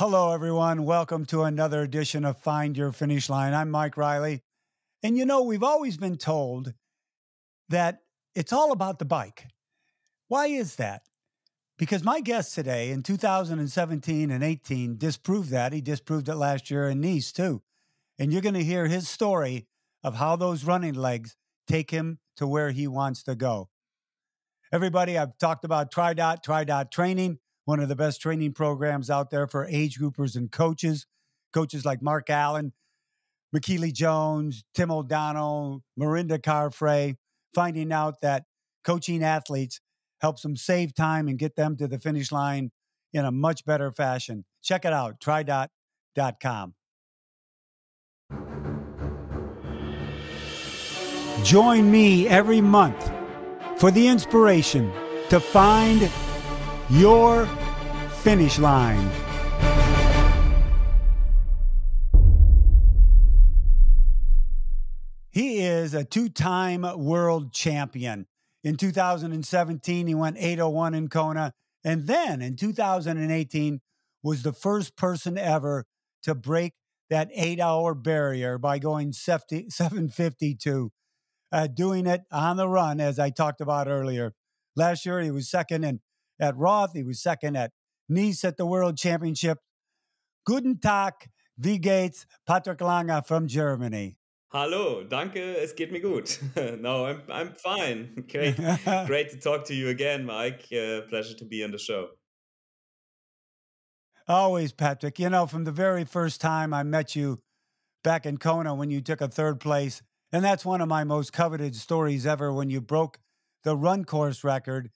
Hello, everyone. Welcome to another edition of Find Your Finish Line. I'm Mike Riley. And you know, we've always been told that it's all about the bike. Why is that? Because my guest today in 2017 and 18 disproved that. He disproved it last year in Nice, too. And you're going to hear his story of how those running legs take him to where he wants to go. Everybody, I've talked about TriDot Training, one of the best training programs out there for age groupers and coaches. Coaches like Mark Allen, McKeely Jones, Tim O'Donnell, Marinda Carfrey, finding out that coaching athletes helps them save time and get them to the finish line in a much better fashion. Check it out, tridot.com. Join me every month for the inspiration to find your finish line. He is a two-time world champion. In 2017, he went 8:01 in Kona. And then in 2018, was the first person ever to break that 8-hour barrier by going 7:52, doing it on the run, as I talked about earlier. Last year, he was second at Roth. He was second at Nice at the World Championship. Guten Tag, wie geht's? Patrick Lange from Germany. Hallo, danke, es geht mir gut. No, I'm fine. Great to talk to you again, Mike. Pleasure to be on the show. Always, Patrick. You know, from the very first time I met you back in Kona when you took a third place, and that's one of my most coveted stories ever, when you broke the run course record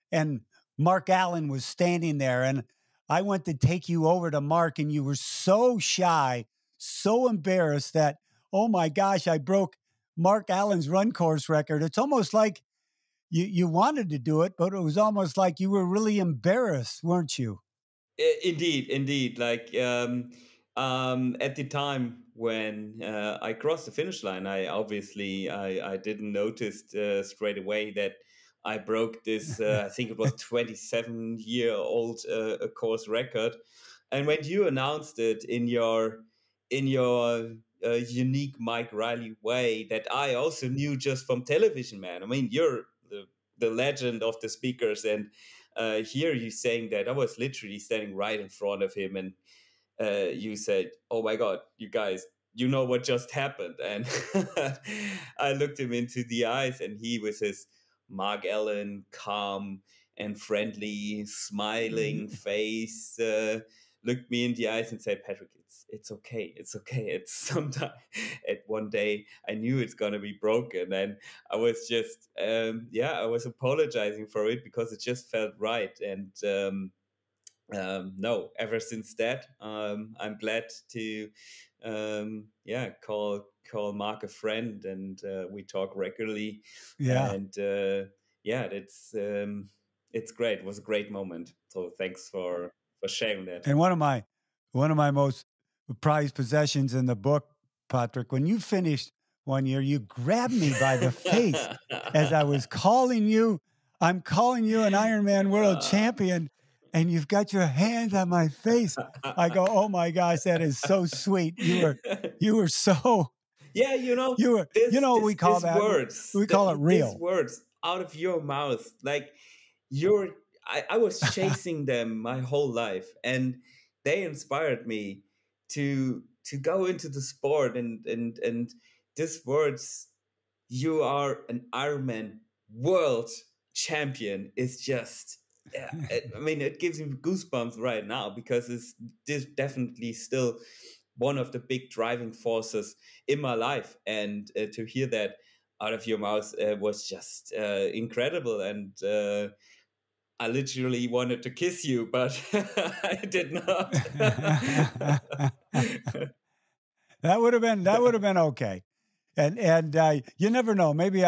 and Mark Allen was standing there, and I went to take you over to Mark, and you were so shy, so embarrassed that, oh my gosh, I broke Mark Allen's run course record. It's almost like you wanted to do it, but it was almost like you were really embarrassed, weren't you? Indeed. Like at the time when I crossed the finish line, I didn't notice straight away that I broke this. I think it was 27-year-old course record, and when you announced it in your unique Mike Riley way, that I also knew just from television, man. I mean, you're the legend of the speakers, and here you saying that, I was literally standing right in front of him, and you said, "Oh my God, you guys, you know what just happened?" And I looked him into the eyes, and he, with his Mark Allen, calm and friendly, smiling face, looked me in the eyes and said, "Patrick, it's okay. It's okay. It's sometime." At one day, I knew it's gonna be broken, and I was just, I was apologizing for it because it just felt right. And no, ever since that, I'm glad to, call Mark a friend, and we talk regularly. Yeah. And it's great. It was a great moment. So thanks for sharing that. And one of my most prized possessions in the book, Patrick, when you finished one year, you grabbed me by the face as I was calling you. I'm calling you an Ironman World Champion, and you've got your hand on my face. I go, oh my gosh, that is so sweet. You were so. Yeah, We call that words. we call it real. These words out of your mouth, like I was chasing them my whole life, and they inspired me to go into the sport, and these words, "You are an Ironman World Champion," is just. Yeah, I mean, it gives me goosebumps right now, because it's this definitely still one of the big driving forces in my life, and to hear that out of your mouth was just incredible. And I literally wanted to kiss you, but I did not. That would have been okay. And you never know. Maybe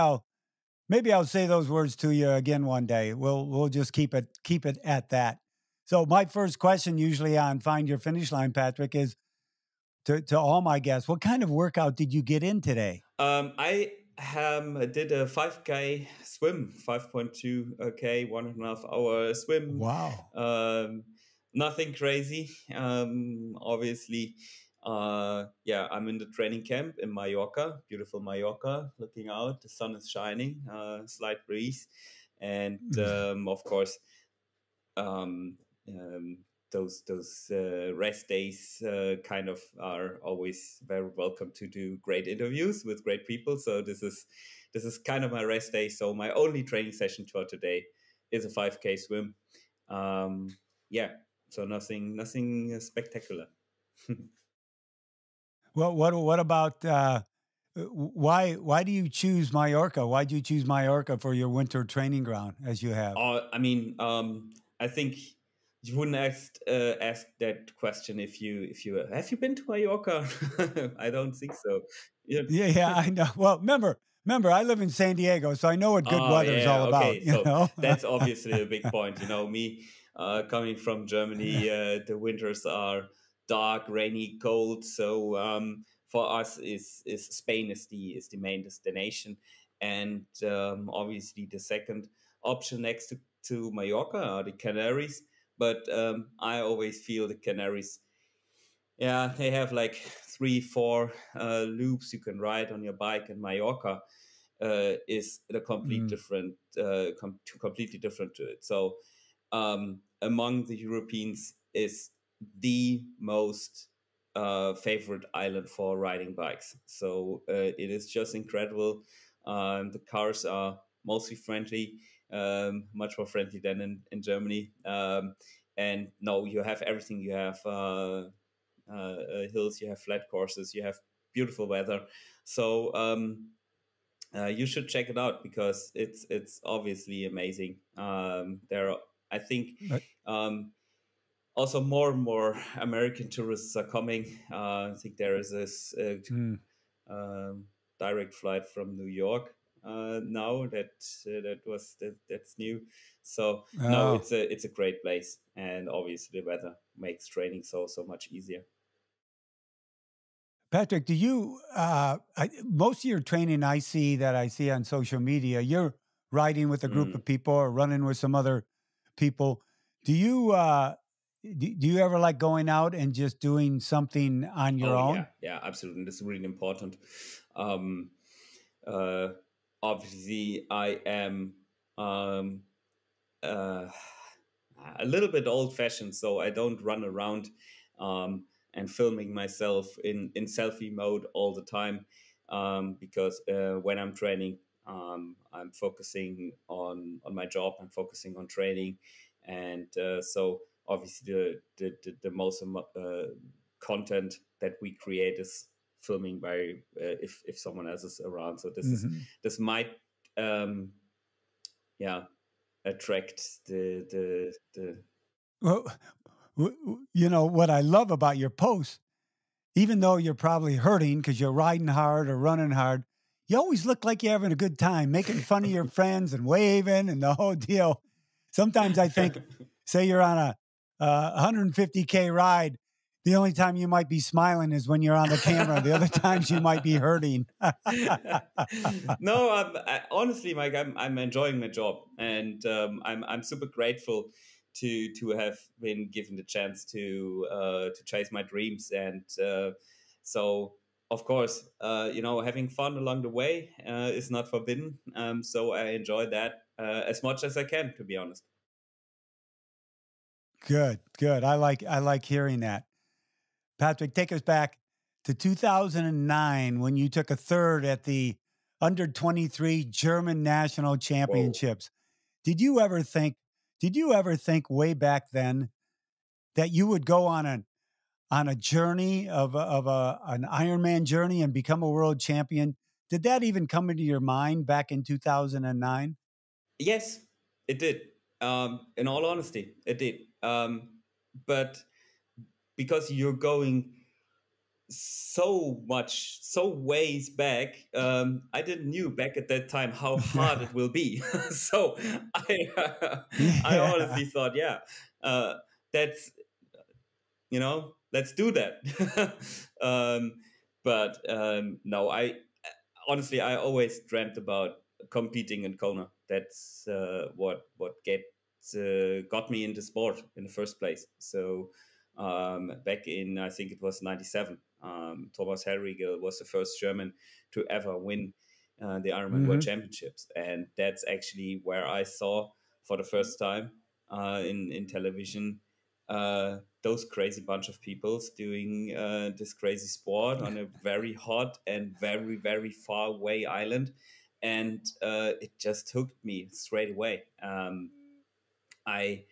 I'll say those words to you again one day. We'll just keep it at that. So my first question, usually on Find Your Finish Line, Patrick, is to all my guests: what kind of workout did you get in today? I did a 5K swim, 5.2K, 1.5 hour swim. Wow. Nothing crazy. Obviously, yeah, I'm in the training camp in Mallorca, beautiful Mallorca, looking out. The sun is shining, slight breeze, and of course, um, um, those rest days kind of are always very welcome to do great interviews with great people. So this is kind of my rest day. So my only training session for today is a 5K swim. Um, yeah, so nothing spectacular. Well, what about why do you choose Mallorca? Why do you choose Mallorca for your winter training ground as you have? I mean, I think you wouldn't ask that question if you have you been to Mallorca? I don't think so. Yeah. Yeah, yeah, I know. Well, remember, I live in San Diego, so I know what good Oh weather is all yeah, about. okay. You So know. that's obviously a big point. Me coming from Germany, the winters are dark, rainy, cold. So for us, is Spain is the main destination, and obviously the second option next to Mallorca are the Canaries. But I always feel the Canaries. Yeah, they have like 3, 4 loops you can ride on your bike in Mallorca is a complete Mm, different, completely different to it. So among the Europeans is the most favorite island for riding bikes. So it is just incredible. The cars are mostly friendly, much more friendly than in Germany. And no, you have everything. You have hills, you have flat courses, you have beautiful weather. So you should check it out because it's obviously amazing. There are, I think, but um, also more and more American tourists are coming. I think there is this mm, direct flight from New York now that's new. So no, oh, it's a great place, and obviously the weather makes training so much easier. Patrick, do you most of your training I see on social media, you're riding with a group Mm. of people or running with some other people. Do you do you ever like going out and just doing something on your Oh yeah, own? yeah, absolutely. This is really important. Um, uh, Obviously, I am um, uh, a little bit old fashioned, so I don't run around um, and filming myself in selfie mode all the time because when I'm training, I'm focusing on my job. I'm focusing on training, and so obviously the most content that we create is filming by if someone else is around. So Hmm. this might um, yeah attract the Well, you know what I love about your posts, even though you're probably hurting because you're riding hard or running hard, you always look like you're having a good time, making fun of your friends and waving and the whole deal. Sometimes I think, say you're on a 150K ride, the only time you might be smiling is when you're on the camera. The other times you might be hurting. No, honestly, Mike, I'm enjoying my job, and I'm super grateful to have been given the chance to chase my dreams, and so of course, having fun along the way is not forbidden. So I enjoy that as much as I can, to be honest. Good, good. I like hearing that. Patrick, take us back to 2009 when you took a third at the under 23 German national Whoa. championships. Did you ever think did you ever think way back then that you would go on a journey of an Ironman journey and become a world champion? Did that even come into your mind back in 2009? Yes, it did. In all honesty, it did. But because you're going so ways back, I didn't knew back at that time how hard it will be. So I Yeah. honestly thought, yeah, that's let's do that. um, but no, I honestly I always dreamt about competing in Kona. That's what gets got me into sport in the first place. So back in, I think it was 97, Thomas Hellriegel was the first German to ever win the Ironman World Mm-hmm. Championships. And that's actually where I saw for the first time in television those crazy bunch of peoples doing this crazy sport on a very hot and very, very far away island. And it just hooked me straight away. I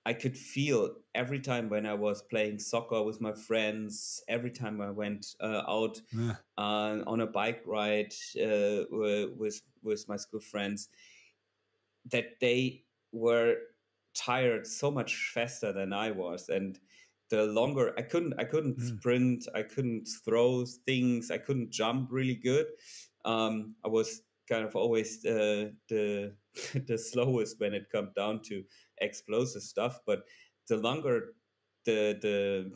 I could feel every time when I was playing soccer with my friends, every time I went out Yeah. on a bike ride with my school friends, that they were tired so much faster than I was. And the longer I couldn't Mm. sprint, I couldn't throw things, I couldn't jump really good. I was kind of always the the slowest when it comes down to explosive stuff. But the longer the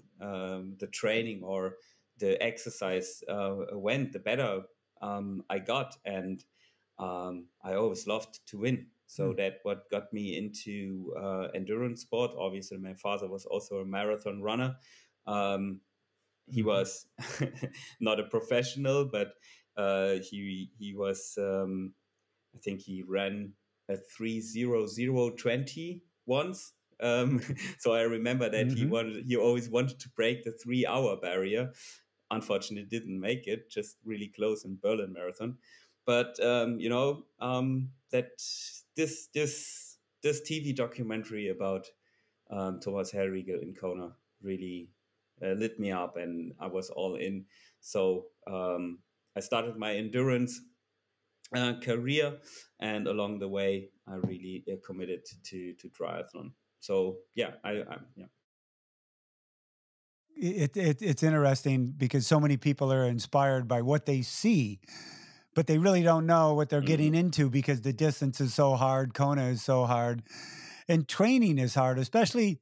training or the exercise went, the better I got. And I always loved to win. So Mm. that what got me into endurance sport. Obviously, my father was also a marathon runner. He Mm-hmm. was not a professional, but he was. I think he ran a 3:00:20 once. So I remember that Mm-hmm. he always wanted to break the 3 hour barrier. Unfortunately, didn't make it. Just really close in Berlin Marathon. But that this TV documentary about Thomas Hellriegel in Kona really lit me up, and I was all in. So I started my endurance career, and along the way, I really committed to triathlon. So yeah, yeah. It's interesting because so many people are inspired by what they see, but they really don't know what they're Mhm. getting into because the distance is so hard, Kona is so hard, and training is hard, especially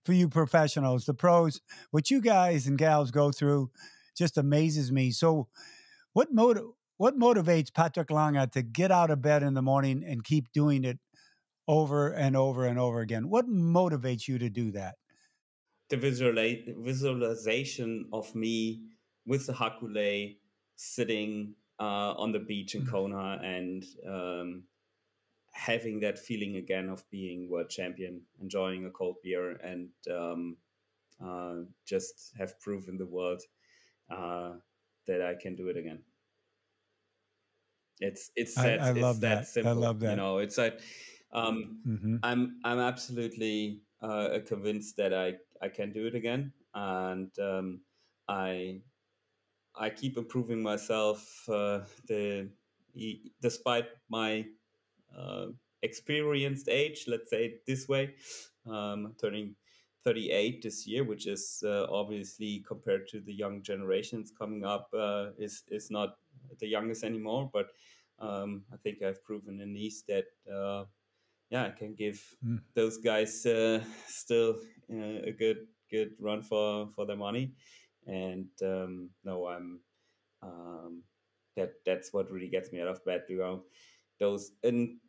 for you professionals, the pros. What you guys and gals go through just amazes me. So, what what motivates Patrick Lange to get out of bed in the morning and keep doing it over and over and over again? What motivates you to do that? The visualization of me with the Hakule sitting on the beach in Kona, and having that feeling again of being world champion, enjoying a cold beer, and just have proven the world uh, that I can do it again. I It's love that that. I simple. love that. It's like Hmm. I'm absolutely convinced that I can do it again. And I I keep improving myself. Despite my uh, experienced age, let's say it this way, turning 38 this year, which is obviously compared to the young generations coming up, is not the youngest anymore. But I think I've proven in Nice that yeah, I can give Mm. those guys still a good run for their money. And no, I'm that's what really gets me out of bed. Those, and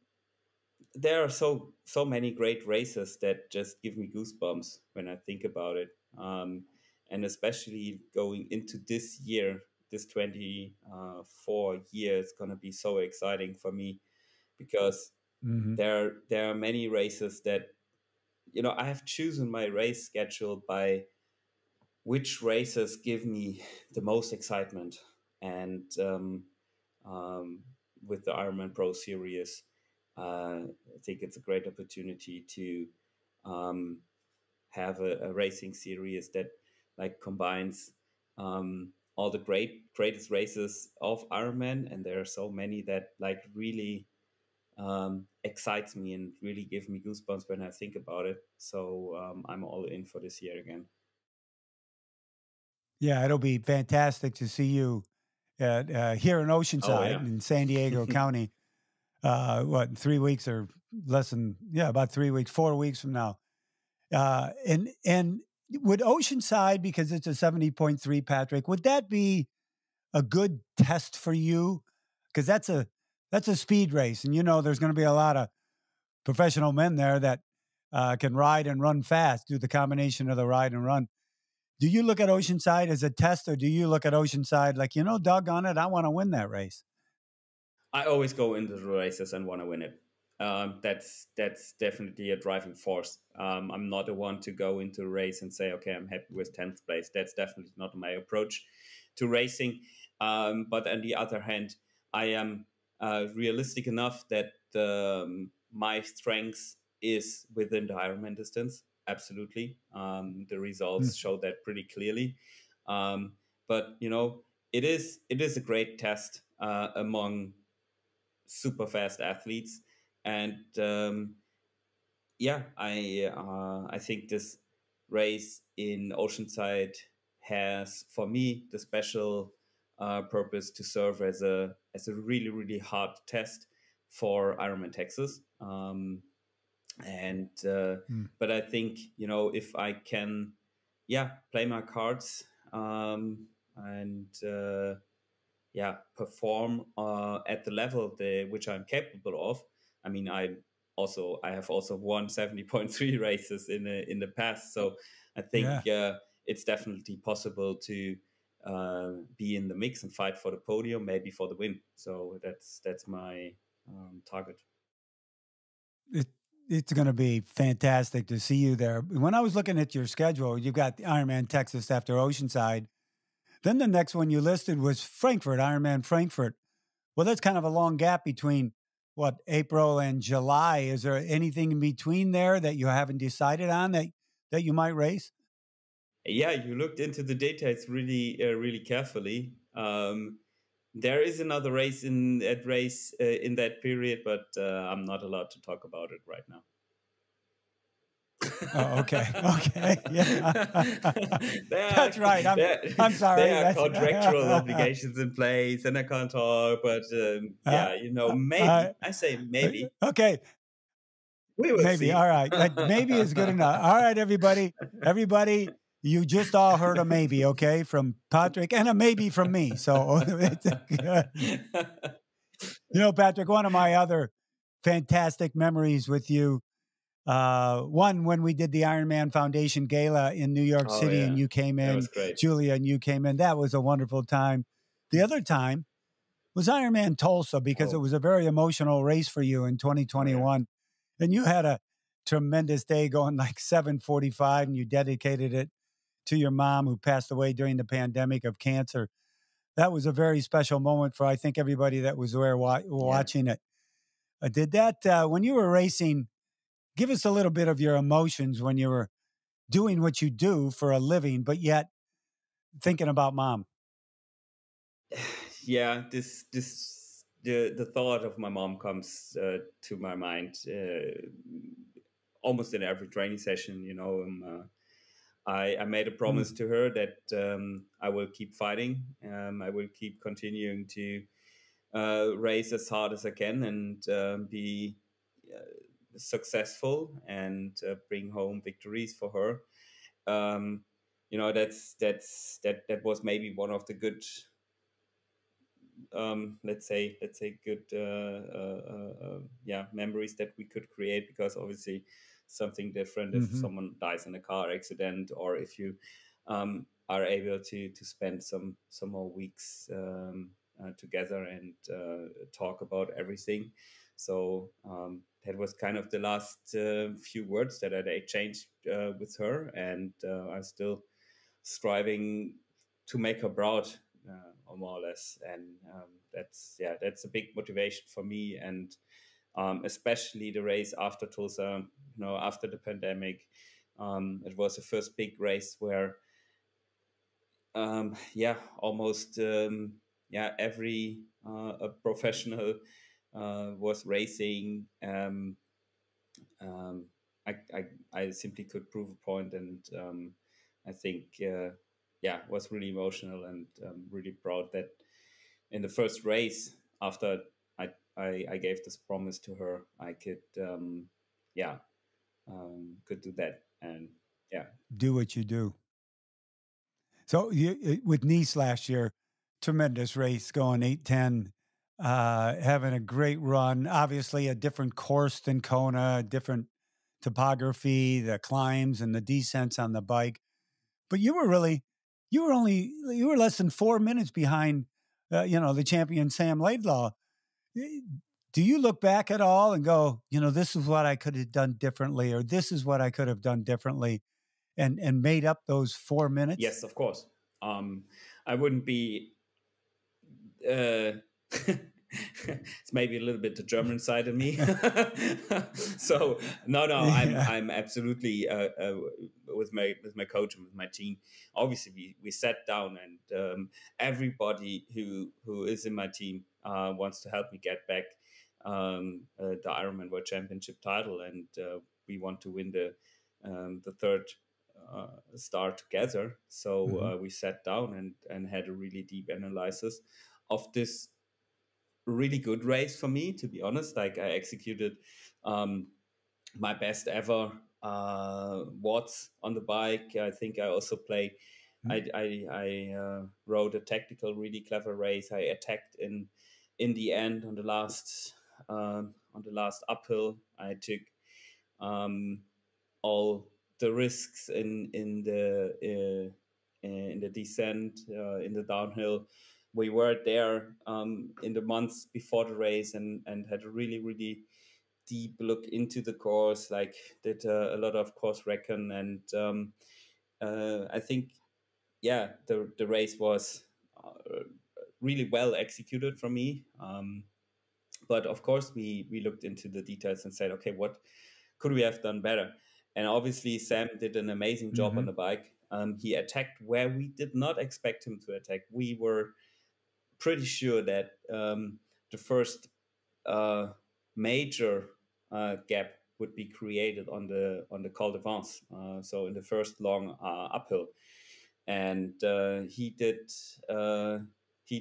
there are so many great races that just give me goosebumps when I think about it. And especially going into this year, this 24 year, it's gonna be so exciting for me, because Hmm. there are many races that I have chosen my race schedule by which races give me the most excitement. And with the Ironman Pro Series, I think it's a great opportunity to um, have a racing series that like combines all the greatest races of Ironman, and there are so many that like really excites me and really give me goosebumps when I think about it. So I'm all in for this year again. Yeah, it'll be fantastic to see you here in Oh Oceanside yeah. in San Diego County. What, 3 weeks or less than, yeah, about 3 weeks, 4 weeks from now. And would Oceanside, because it's a 70.3, Patrick, would that be a good test for you? Because that's a speed race, and there's going to be a lot of professional men there that can ride and run fast, do the combination of the ride and run. Do you look at Oceanside as a test, or do you look at Oceanside like, doggone it, I want to win that race? I always go into the races and want to win it. That's definitely a driving force. I'm not the one to go into a race and say, okay, I'm happy with 10th place. That's definitely not my approach to racing. But on the other hand, I am realistic enough that my strength is within the Ironman distance. Absolutely. The results show that pretty clearly. But it is a great test among super fast athletes, and I think this race in Oceanside has, for me, the special purpose to serve as a really really hard test for Ironman Texas. And But I think if I can, play my cards, and perform at the level which I'm capable of. I mean, I have also won 70.3 races in the past, so I think it's definitely possible to be in the mix and fight for the podium, maybe for the win. So that's my target. It's going to be fantastic to see you there. When I was looking at your schedule, you've got the Ironman Texas after Oceanside. Then the next one you listed was Frankfurt, Ironman Frankfurt. Well, that's kind of a long gap between April and July. Is there anything in between there that you haven't decided on that you might race? Yeah, you looked into the data really carefully. There is another race in that period, but I'm not allowed to talk about it right now. Oh, okay. Yeah. That's right. I'm sorry. There are contractual obligations in place, and I can't talk. But maybe I say maybe. Okay. We will see. All right. Maybe is good enough. All right, everybody. You just all heard a maybe, okay, from Patrick, and a maybe from me. So it's good. Patrick, one of my other fantastic memories with you, one when we did the Ironman Foundation Gala in New York City, and you came in, that was great. Julia, and you came in. That was a wonderful time. The other time was Ironman Tulsa, because it was a very emotional race for you in 2021. And you had a tremendous day, going like 7:45, and you dedicated it to your mom, who passed away during the pandemic of cancer. That was a very special moment for, I think, everybody that was there watching it. Did that, when you were racing, give us a little bit of your emotions when you were doing what you do for a living, but yet thinking about mom? Yeah, the thought of my mom comes to my mind almost in every training session. I made a promise to her that I will keep fighting. I will keep continuing to race as hard as I can, and be successful, and bring home victories for her. That was maybe one of the good, let's say good memories that we could create, because obviously something different if someone dies in a car accident, or if you are able to spend some more weeks together and talk about everything. So that was kind of the last few words that I exchanged with her, and I'm still striving to make her proud, or more or less. And that's a big motivation for me, and especially the race after Tulsa, after the pandemic. It was the first big race where almost every a professional was racing. I simply could prove a point, and I think was really emotional, and really proud that in the first race after I gave this promise to her, I could could do that, and do what you do. So with Nice last year, tremendous race, going 8:10, having a great run. Obviously, a different course than Kona, different topography, the climbs and the descents on the bike. But you were less than 4 minutes behind, the champion Sam Laidlaw. Do you look back at all and go, this is what I could have done differently, or this is what I could have done differently, and made up those 4 minutes? Yes, of course. I wouldn't be. Uh, it's maybe a little bit the German side of me. So no, I'm absolutely with my coach and with my team. Obviously, we sat down, and everybody who is in my team wants to help me get back the IRONMAN World Championship title, and we want to win the third star together. So we sat down and had a really deep analysis of this really good race for me, to be honest. Like, I executed my best ever watts on the bike. I think I also played. I rode a tactical, really clever race. I attacked in the end on the last uphill. I took all the risks in the descent, in the downhill. We were there in the months before the race, and had a really, really deep look into the course. Like, did a lot of course recon, and I think, yeah, the race was really well executed from me. But of course, we looked into the details and said, okay, what could we have done better? And obviously, Sam did an amazing job on the bike. He attacked where we did not expect him to attack. We were pretty sure that the first major gap would be created on the Col d'Avance, so in the first long uphill, and he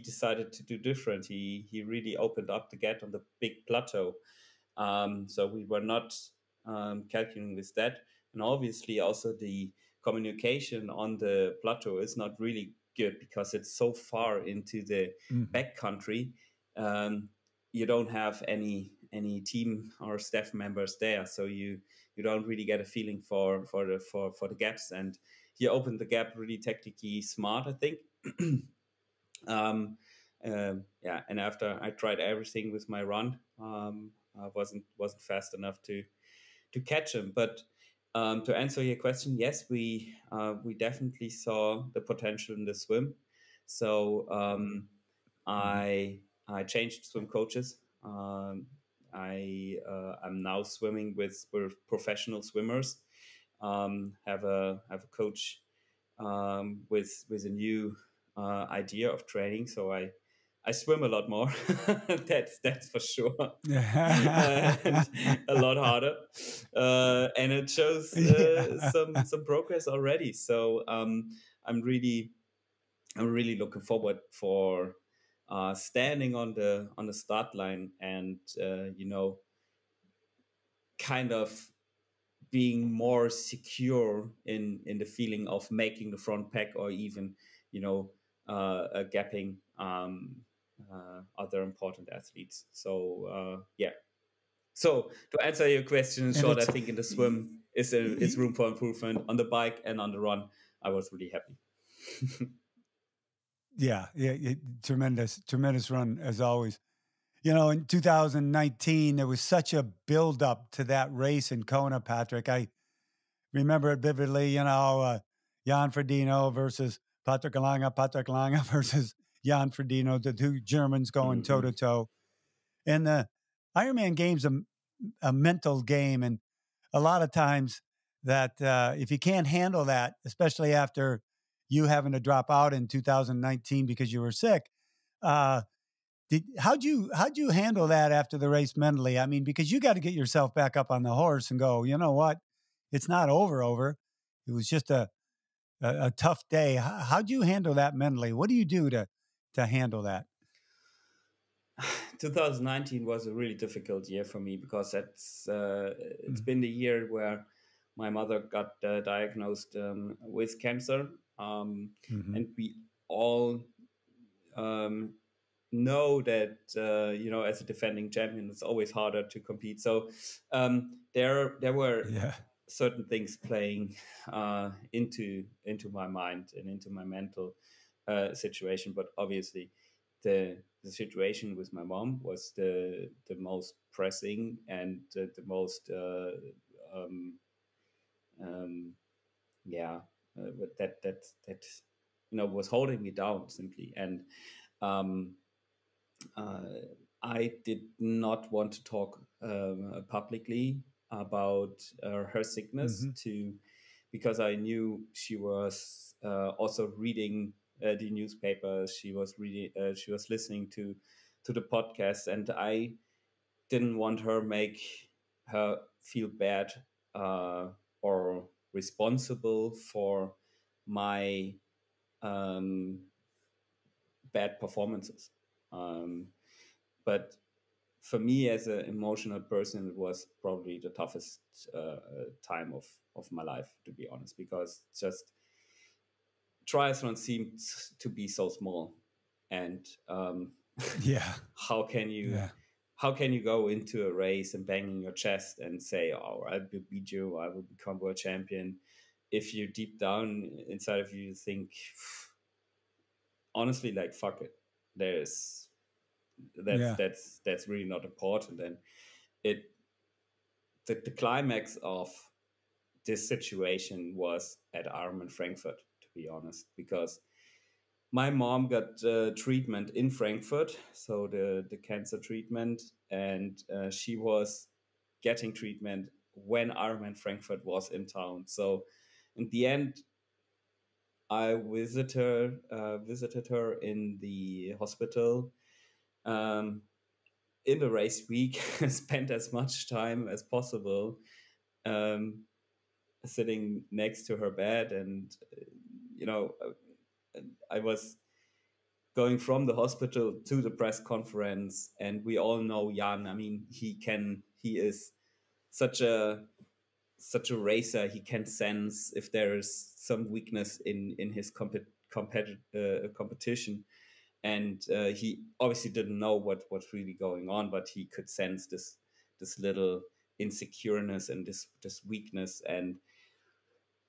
decided to do different. He really opened up the gap on the big plateau, so we were not calculating with that, and obviously also the communication on the plateau is not really good because it's so far into the backcountry. You don't have any team or staff members there, so you don't really get a feeling for the gaps. And he opened the gap really tactically smart, I think. Yeah, and after I tried everything with my run, I wasn't fast enough to catch him. But to answer your question, yes, we definitely saw the potential in the swim. So I changed swim coaches. I'm now swimming with professional swimmers. Have a coach with a new idea of training. So I swim a lot more. that's for sure, and a lot harder, and it shows some progress already. So I'm really looking forward for standing on the start line, and kind of being more secure in the feeling of making the front pack, or even gapping other important athletes. So yeah. So to answer your question in short, I think in the swim is room for improvement. On the bike and on the run, I was really happy. Yeah, tremendous run as always. In 2019, there was such a buildup to that race in Kona, Patrick. I remember it vividly. Jan Frodeno versus Patrick Lange versus Jan Frodeno, the two Germans going toe to toe. And the Ironman game's a mental game, and a lot of times that if you can't handle that, especially after you having to drop out in 2019 because you were sick, how'd you handle that after the race mentally? I mean, because you got to get yourself back up on the horse and go, you know what, it's not over. It was just a tough day. How'd you handle that mentally? What do you do to handle that? 2019 was a really difficult year for me because it's been the year where my mother got diagnosed with cancer, and we all know that as a defending champion, it's always harder to compete. So there were Yeah. certain things playing into my mind and into my mental situation. But obviously, the situation with my mom was the most pressing and the most um, yeah that was holding me down simply. And um, uh, I did not want to talk publicly about her sickness Hmm. because I knew she was also reading the newspapers. She was reading. She was listening to the podcast, and I didn't want her make her feel bad uh, or responsible for my um, bad performances. But for me, as an emotional person, it was probably the toughest time of my life, to be honest, because just triathlon seemed to be so small, and Yeah. how can you Yeah. how can you go into a race and banging your chest and say, "Oh, I will beat you, I will become world champion," if you deep down inside of you think, honestly, like fuck it, there's Yeah. that's really not important. And it the climax of this situation was at Ironman Frankfurt, to be honest, because my mom got treatment in Frankfurt, so the cancer treatment, and she was getting treatment when Ironman Frankfurt was in town. So in the end, I visited her in the hospital um, in the race week, spent as much time as possible um, sitting next to her bed, and you know, I was going from the hospital to the press conference, and we all know Jan. I mean, he is such a racer. He can sense if there is some weakness in his competition, and he obviously didn't know what's really going on, but he could sense this little insecureness and this weakness. And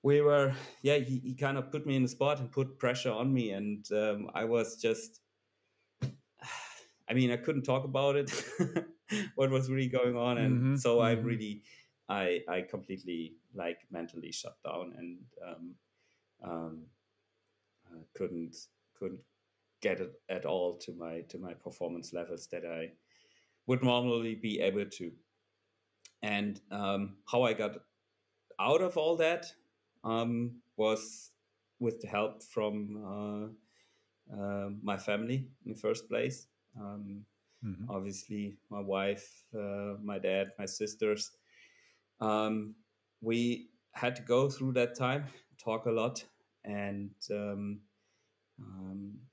we were, yeah, he kind of put me in the spot and put pressure on me, and I was just, I mean, I couldn't talk about it, what was really going on. And Hmm. so Hmm. I completely like mentally shut down, and um, couldn't get it at all to my performance levels that I would normally be able to. And how I got out of all that was with the help from my family in the first place. Hmm. Obviously, my wife, my dad, my sisters. Um, we had to go through that time, talk a lot, and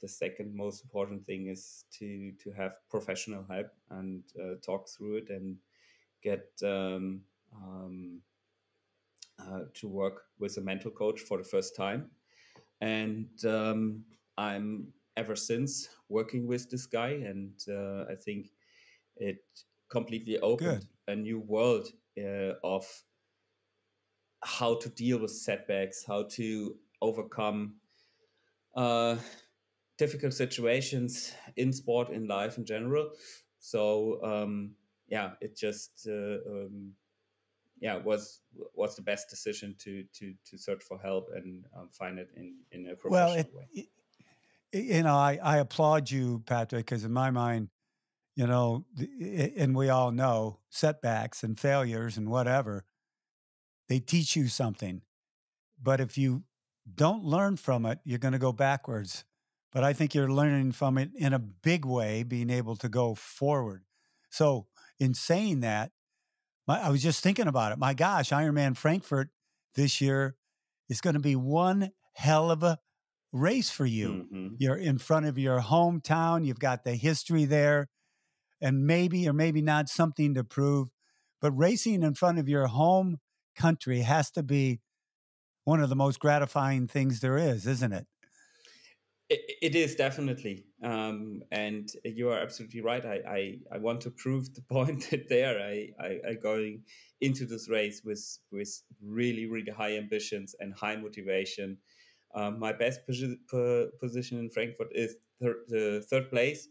the second most important thing is to have professional help and talk through it and get to work with a mental coach for the first time. And I'm ever since working with this guy, and I think it completely opened Good. a new world of how to deal with setbacks, how to overcome uh, difficult situations in sport, in life in general. So yeah, it just yeah was the best decision to search for help and find it in a Well, professional way. I applaud you, Patrick, because in my mind, and we all know setbacks and failures and whatever, they teach you something. But if you don't learn from it, you're going to go backwards. But I think you're learning from it in a big way, being able to go forward. So, in saying that, I was just thinking about it. My gosh, Ironman Frankfurt this year is going to be one hell of a race for you. Hmm. You're in front of your hometown, you've got the history there, and maybe or maybe not something to prove. But racing in front of your home country has to be one of the most gratifying things there is, isn't it? It is definitely, and you are absolutely right. I want to prove the point that there I going into this race with really really high ambitions and high motivation. My best position in Frankfurt is the third place,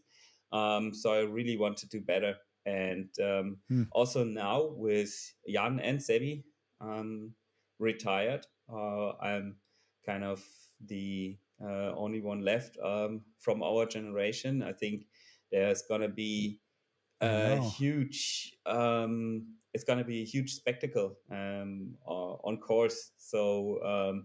so I really want to do better. And Hmm. also now with Jan and Sebi retired, I'm kind of the only one left from our generation. I think there's gonna be I a know. huge it's gonna be a huge spectacle on course. So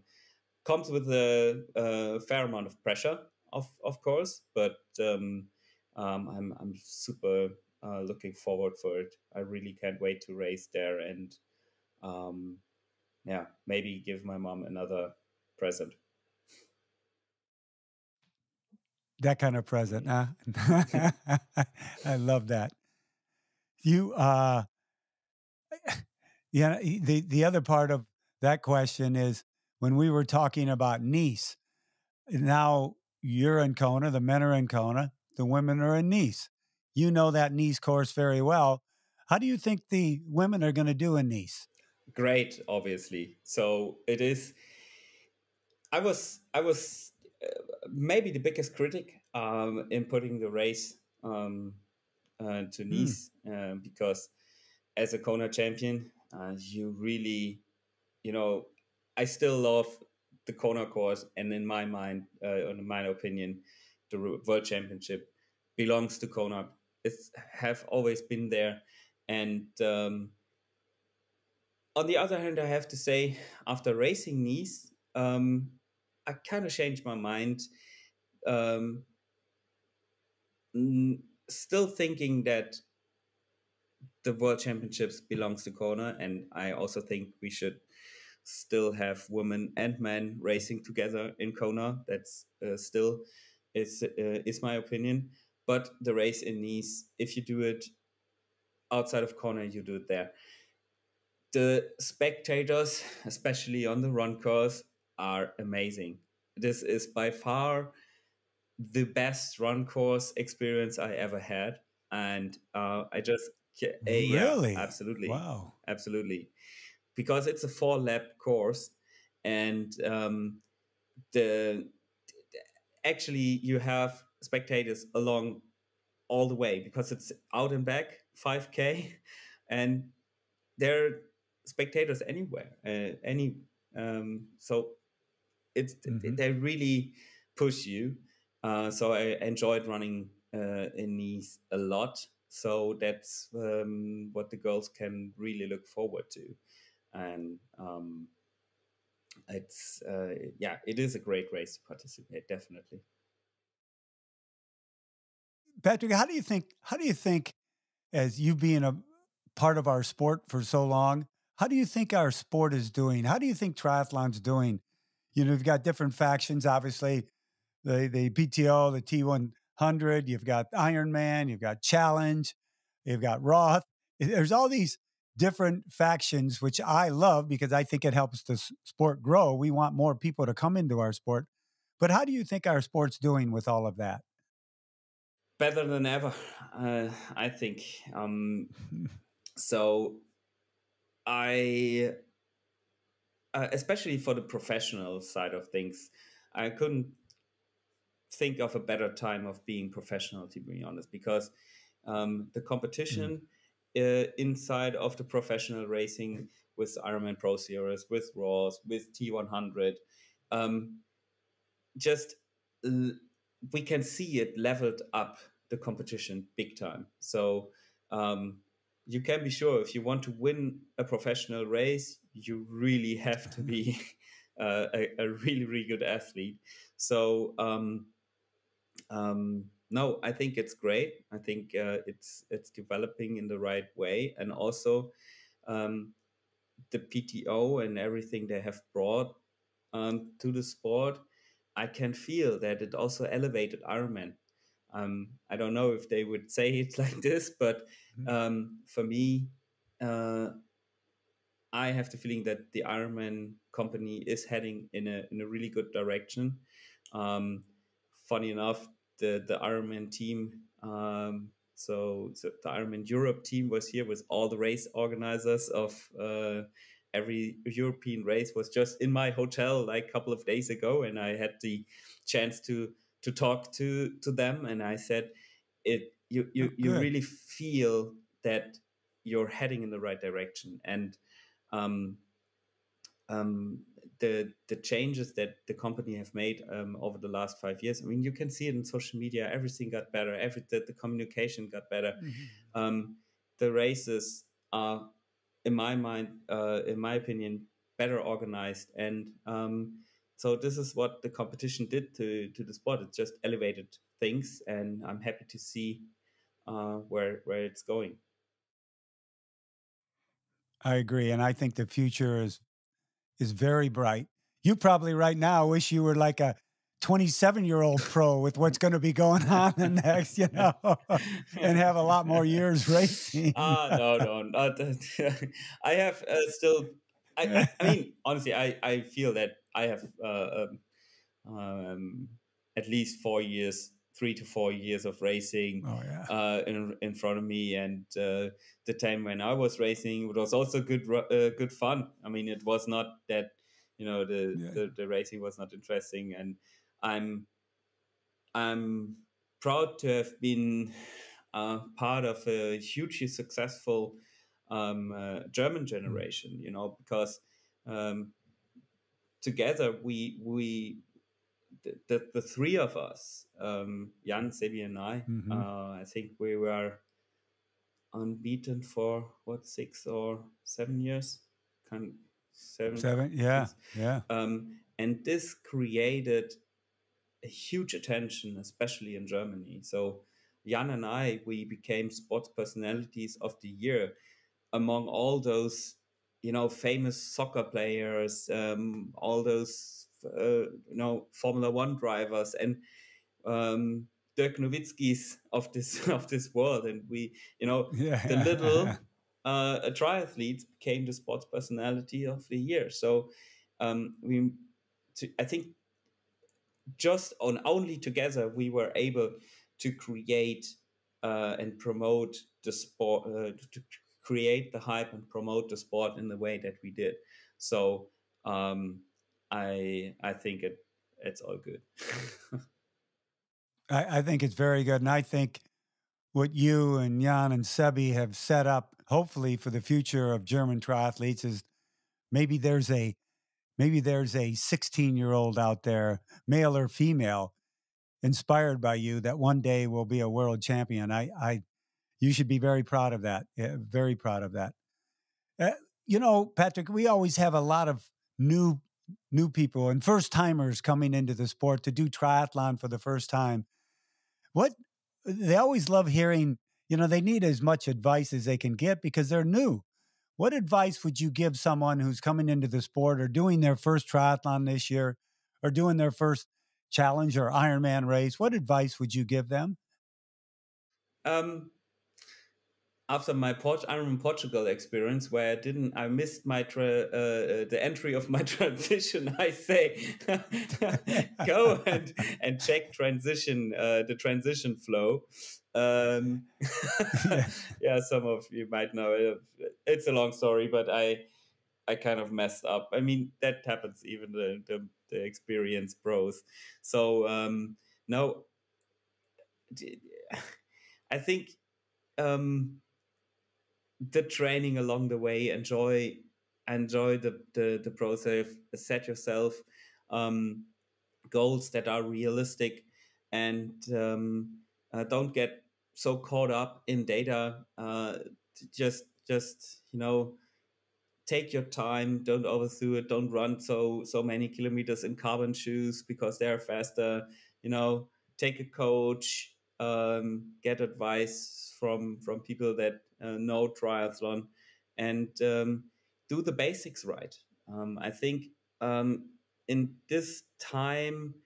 comes with a fair amount of pressure, of course, but I'm super looking forward for it. I really can't wait to race there and um, yeah, maybe give my mom another present. That kind of present, huh? I love that. You, yeah. The other part of that question is when we were talking about Nice. Now you're in Kona. The men are in Kona. The women are in Nice. You know that Nice course very well. How do you think the women are going to do in Nice? Great, obviously. So it is. I was maybe the biggest critic in putting the race to Hmm. Nice because as a Kona champion, you really, you know, I still love the Kona course, and in my mind, in my opinion, the World Championship belongs to Kona. It's have always been there, and on the other hand, I have to say, after racing Nice, I kind of changed my mind. Um, Still thinking that the World Championships belongs to Kona, and I also think we should still have women and men racing together in Kona. That's still is my opinion. But the race in Nice, if you do it outside of Kona, you do it there. The spectators, especially on the run course, are amazing. This is by far the best run course experience I ever had, and I just yeah, Really? absolutely, Wow. absolutely, because it's a 4 lap course, and the actually you have spectators along all the way because it's out and back 5K, and there are spectators anywhere, so it's Hmm. they really push you. So I enjoyed running in Nice a lot. So that's what the girls can really look forward to, and it's yeah, it is a great race to participate, definitely. Patrick, how do you think? How do you think, as you being a part of our sport for so long, how do you think our sport is doing? How do you think triathlon's doing? You know, we've got different factions, obviously. The PTO, the T100, you've got Ironman, you've got Challenge, you've got Roth. There's all these different factions, which I love because I think it helps the sport grow. We want more people to come into our sport. But how do you think our sport's doing with all of that? Better than ever, I think. So I, especially for the professional side of things, I couldn't think of a better time of being professional, to be honest, because the Mm. competition inside of the professional racing with Ironman Pro Series, with Raws, with T100, um, just l- we can see it leveled up the competition big time. So um, you can be sure if you want to win a professional race, you really have to be a really really good athlete. So no, I think it's great. I think it's developing in the right way, and also um, the PTO and everything they have brought to the sport. I can feel that it also elevated Ironman. I don't know if they would say it like this, but for me, uh, I have the feeling that the Ironman company is heading in a really good direction. Um, funny enough, the Ironman team, so the Ironman Europe team was here with all the race organizers of every European race, was just in my hotel like a couple of days ago, and I had the chance to talk to them, and I said, you Good. really feel that you're heading in the right direction, and um, um, the changes that the company have made over the last 5 years. I mean, you can see it in social media. Everything got better. The communication got better. Mhm. The races are, in my mind, in my opinion, better organized, and so this is what the competition did to the sport. It just elevated things, and I'm happy to see where it's going. I agree, and I think the future is very bright. You probably right now wish you were like a 27-year-old pro with what's going to be going on the next, and have a lot more years racing. No, no, not that. I have still. I mean, honestly, I feel that I have um, at least 4 years, 3 to 4 years of racing Oh yeah, in front of me, and the time when I was racing, it was also good fun. I mean, it was not that yeah. the racing was not interesting, and I'm I'm proud to have been part of a hugely successful German Mm. generation. Because um, together the three of us, Jan, Sebi, and Hmm. I think we were unbeaten for what, 6 or 7 years, kind 7 7, yeah, 6, yeah, and this created a huge attention, especially in Germany. So Jan and we became sports personalities of the year among all those, famous soccer players, all those, Formula One drivers, and Dirk Nowitzki's of this of this world. And we, the yeah. little triathletes became the sports personality of the year. So I think just on only together we were able to create and promote the sport, to create the hype and promote the sport in the way that we did. So um, I think it's all good. I think it's very good, and I think what you and Jan and Sebi have set up, hopefully for the future of German triathletes, is maybe there's a maybe there's a 16-year-old out there, male or female, inspired by you that one day will be a world champion. You should be very proud of that. Yeah, very proud of that. Uh, Patrick, we always have a lot of new new people and first timers coming into the sport to do triathlon for the first time. What they always love hearing, they need as much advice as they can get because they're new. What advice would you give someone who's coming into the sport or doing their first triathlon this year or doing their first challenge or Ironman race? What advice would you give them? um, After my Ironman Portugal experience, where I missed the entry of my transition, I say, go and check the transition flow. Um, Yeah. yeah, some of you might know it. It's a long story, but I kind of messed up. I mean, that happens even the experienced pros. So no, I think. The training along the way, enjoy the process, set yourself um, goals that are realistic, and don't get so caught up in data. Just take your time, don't overdo it, don't run so many kilometers in carbon shoes because they're faster. Take a coach, get advice from people that know triathlon, and do the basics right. I think um, in this time,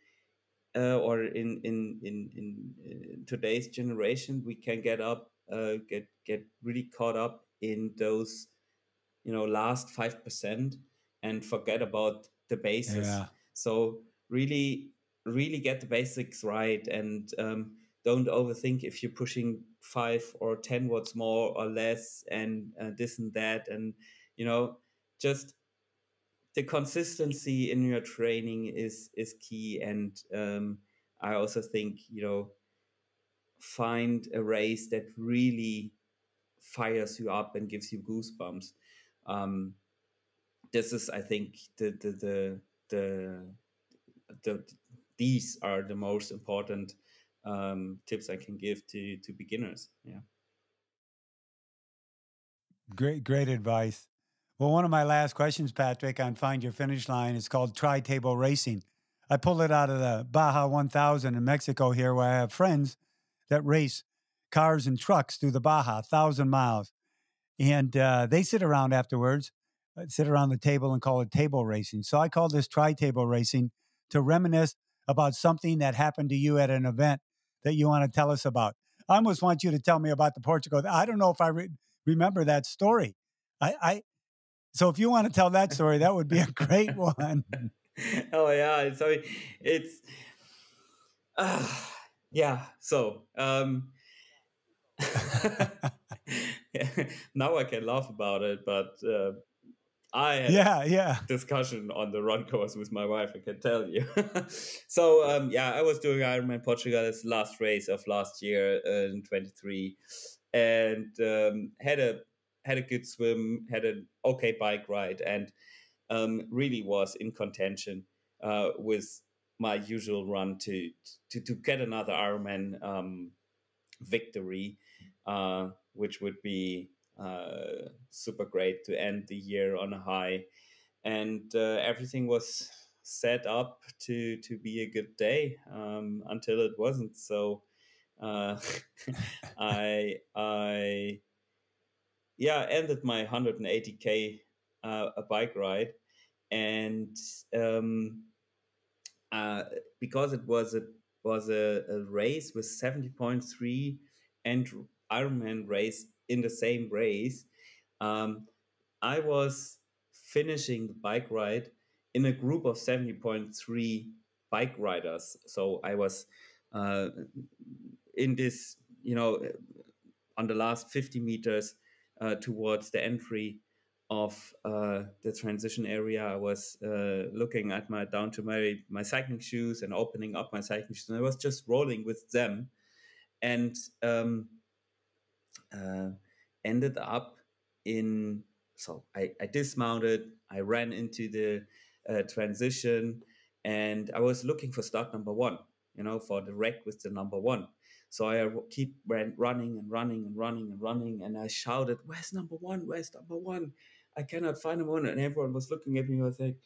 or in today's generation, we can get really caught up in those last 5% and forget about the basis. Yeah. So really really get the basics right, and don't overthink if you're pushing 5 or 10 watts more or less, and this and that, and just the consistency in your training is key. And I also think, find a race that really fires you up and gives you goosebumps. um, this is, I think, the the these are the most important tips I can give to beginners. Yeah. Great advice. Well, one of my last questions, Patrick, on Find Your Finish Line is called tri-table racing. I pulled it out of the Baja 1000 in Mexico here, where I have friends that race cars and trucks through the Baja, 1,000 miles. And they sit around afterwards, sit around the table and call it table racing. So I call this tri-table racing to reminisce about something that happened to you at an event that you want to tell us about. I almost want you to tell me about the Portugal. I don't know if I remember that story. So if you want to tell that story, that would be a great one. Oh yeah, so it's yeah. So now I can laugh about it, but I had yeah. discussion on the run course with my wife, I can tell you. So I was doing Ironman Portugal, this last race of last year in 23, and had a good swim, had an okay bike ride, and really was in contention with my usual run to get another Ironman victory, which would be super great to end the year on a high. And everything was set up to be a good day until it wasn't. So uh, I ended my 180k a bike ride, and uh, because it was a race with 70.3 and Ironman race in the same race. um, I was finishing the bike ride in a group of 70.3 bike riders. So I was uh, in this, on the last 50 meters towards the entry of the transition area. I was looking at down to my cycling shoes and opening up my cycling shoes, and I was just rolling with them, and uh, ended up in. So I dismounted. I ran into the transition, and I was looking for start number one. For the wreck with the number one. So I running and running and running and running, and I shouted, "Where's number one? Where's number one? I cannot find number one." And everyone was looking at me. I was like,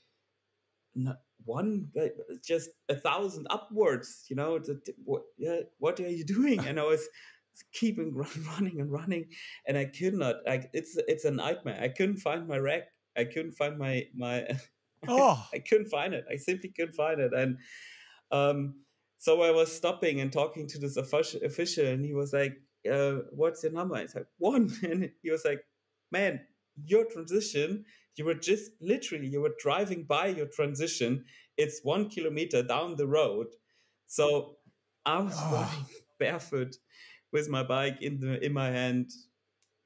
"Not one, just 1,000 upwards. What are you doing?" And I was keeping running and running, and I could not. Like, it's a nightmare. I couldn't find my rack. I couldn't find my. Oh, I couldn't find it. I simply couldn't find it, and um, so I was stopping and talking to this official, and he was like, "What's your number?" It's like, "One," and he was like, "Man, your transition. You were just literally you were driving by your transition. It's 1 kilometer down the road." So I was running oh. barefoot with my bike in my hand,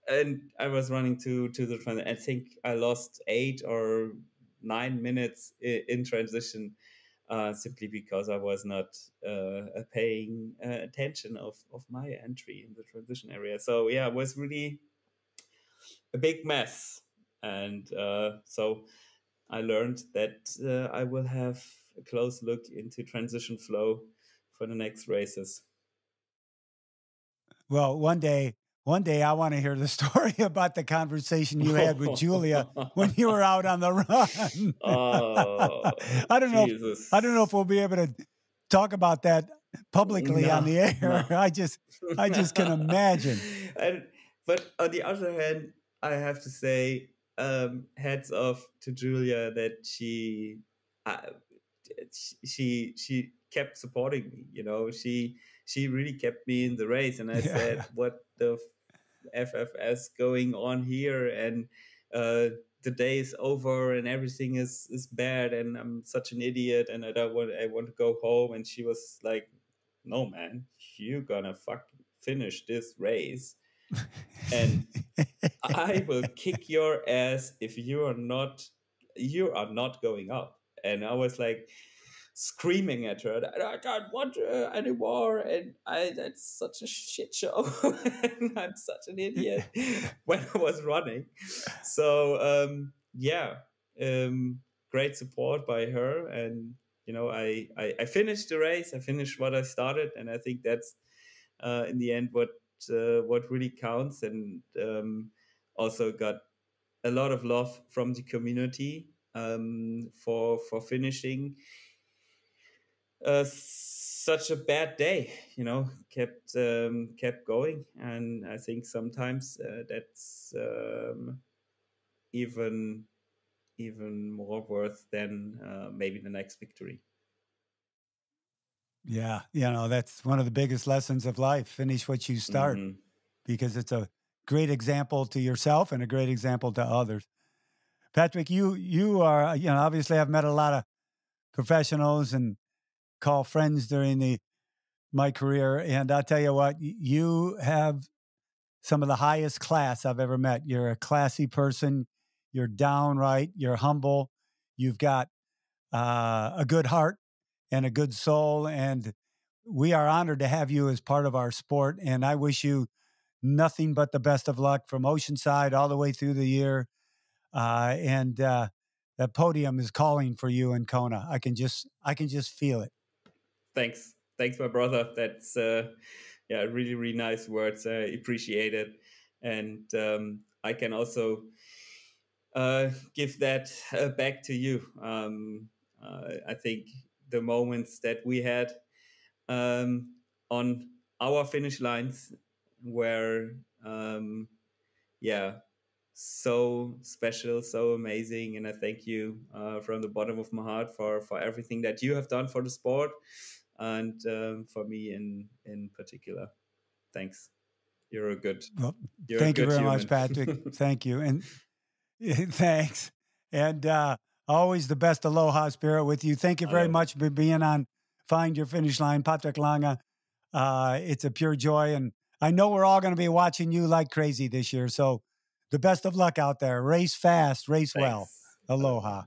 and I was running to the transition. I think I lost 8 or 9 minutes in transition, simply because I was not paying attention of my entry in the transition area. So yeah, it was really a big mess, and so I learned that I will have a close look into transition flow for the next races. Well, one day I want to hear the story about the conversation you had with Julia when you were out on the run. Oh, I don't know if I don't know Jesus. if we'll be able to talk about that publicly on No, the air. no. I just can imagine. and But on the other hand, I have to say, hats off to Julia that uh, she kept supporting me. She really kept me in the race, and I said, Yeah. "What the FFS going on here?" And uh, the day is over and everything is bad and I'm such an idiot and I want to go home. And she was like, no, man, you're gonna fucking finish this race. And I will kick your ass if you are not going up. And I was like screaming at her, I don't want anymore, and that's such a shit show, and I'm such an idiot when I was running. So yeah, great support by her, and I finished the race. I finished what I started, and I think that's in the end what really counts. And also got a lot of love from the community for finishing such a bad day. Kept going, and I think sometimes that's even more worth than maybe the next victory. Yeah, that's one of the biggest lessons of life. Finish what you start, Mm-hmm. because it's a great example to yourself and a great example to others. Patrick, you are, obviously I've met a lot of professionals and call friends during my career, and I'll tell you what, you have some of the highest class I've ever met. You're a classy person. You're downright. You're humble. You've got a good heart and a good soul, and we are honored to have you as part of our sport. And I wish you nothing but the best of luck from Oceanside all the way through the year. And the podium is calling for you in Kona. I can just feel it. Thanks, my brother. That's really, really nice words. I appreciate it, and I can also give that back to you. I think the moments that we had on our finish lines were so special, so amazing, and I thank you from the bottom of my heart for everything that you have done for the sport, and for me in particular. Thanks. You're a good Thank you very human. much, Patrick. Thank you, and thanks, and always the best aloha spirit with you. Thank you very much for being on Find Your Finish Line, Patrick Lange. It's a pure joy, and I know we're all going to be watching you like crazy this year. So the best of luck out there. Race fast, race well. Aloha.